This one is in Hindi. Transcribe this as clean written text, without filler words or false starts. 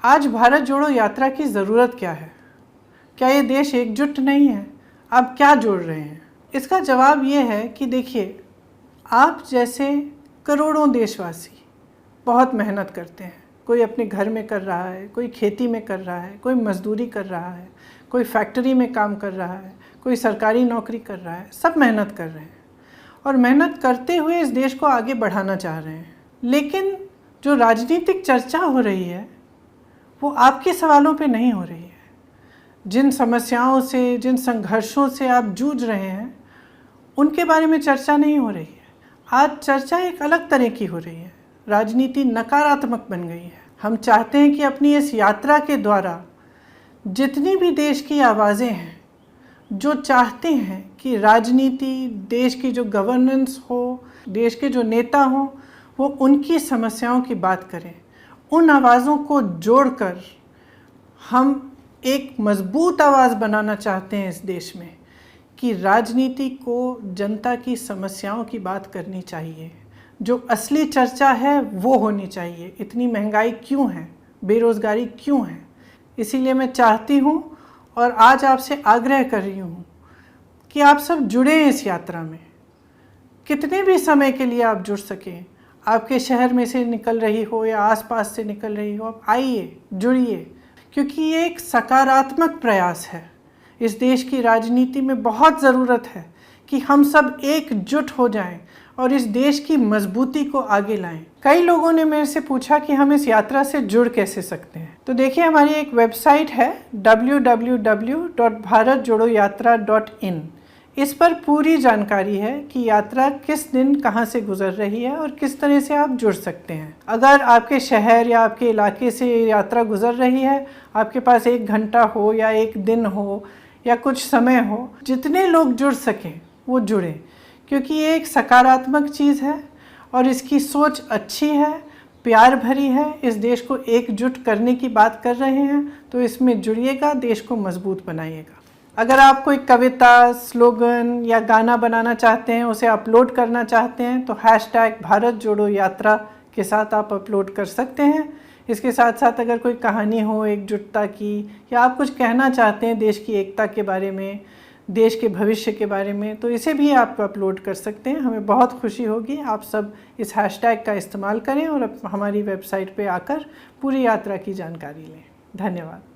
आज भारत जोड़ो यात्रा की ज़रूरत क्या है? क्या ये देश एकजुट नहीं है? आप क्या जोड़ रहे हैं? इसका जवाब ये है कि देखिए, आप जैसे करोड़ों देशवासी बहुत मेहनत करते हैं। कोई अपने घर में कर रहा है, कोई खेती में कर रहा है, कोई मजदूरी कर रहा है, कोई फैक्ट्री में काम कर रहा है, कोई सरकारी नौकरी कर रहा है। सब मेहनत कर रहे हैं और मेहनत करते हुए इस देश को आगे बढ़ाना चाह रहे हैं। लेकिन जो राजनीतिक चर्चा हो रही है वो आपके सवालों पे नहीं हो रही है। जिन समस्याओं से, जिन संघर्षों से आप जूझ रहे हैं, उनके बारे में चर्चा नहीं हो रही है। आज चर्चा एक अलग तरह की हो रही है। राजनीति नकारात्मक बन गई है। हम चाहते हैं कि अपनी इस यात्रा के द्वारा जितनी भी देश की आवाज़ें हैं जो चाहते हैं कि राजनीति, देश की जो गवर्नेंस हो, देश के जो नेता हों, वो उनकी समस्याओं की बात करें, उन आवाज़ों को जोड़कर हम एक मजबूत आवाज़ बनाना चाहते हैं इस देश में कि राजनीति को जनता की समस्याओं की बात करनी चाहिए। जो असली चर्चा है वो होनी चाहिए। इतनी महंगाई क्यों है, बेरोज़गारी क्यों है? इसीलिए मैं चाहती हूँ और आज आपसे आग्रह कर रही हूँ कि आप सब जुड़ें इस यात्रा में। कितने भी समय के लिए आप जुड़ सकें, आपके शहर में से निकल रही हो या आसपास से निकल रही हो, आप आइए, जुड़िए, क्योंकि ये एक सकारात्मक प्रयास है। इस देश की राजनीति में बहुत ज़रूरत है कि हम सब एकजुट हो जाएं और इस देश की मजबूती को आगे लाएं। कई लोगों ने मेरे से पूछा कि हम इस यात्रा से जुड़ कैसे सकते हैं। तो देखिए, हमारी एक वेबसाइट है www.bharatjodoyatra.in। इस पर पूरी जानकारी है कि यात्रा किस दिन कहाँ से गुजर रही है और किस तरह से आप जुड़ सकते हैं। अगर आपके शहर या आपके इलाके से यात्रा गुजर रही है, आपके पास 1 घंटा हो या 1 दिन हो या कुछ समय हो, जितने लोग जुड़ सकें वो जुड़ें, क्योंकि ये एक सकारात्मक चीज़ है और इसकी सोच अच्छी है, प्यार भरी है। इस देश को एकजुट करने की बात कर रहे हैं, तो इसमें जुड़िएगा, देश को मजबूत बनाइएगा। अगर आप कोई कविता, स्लोगन या गाना बनाना चाहते हैं, उसे अपलोड करना चाहते हैं, तो #भारत जोड़ो यात्रा के साथ आप अपलोड कर सकते हैं। इसके साथ साथ अगर कोई कहानी हो एकजुटता की, या आप कुछ कहना चाहते हैं देश की एकता के बारे में, देश के भविष्य के बारे में, तो इसे भी आप अपलोड कर सकते हैं। हमें बहुत खुशी होगी। आप सब इस हैशटैग का इस्तेमाल करें और हमारी वेबसाइट पे आकर पूरी यात्रा की जानकारी लें। धन्यवाद।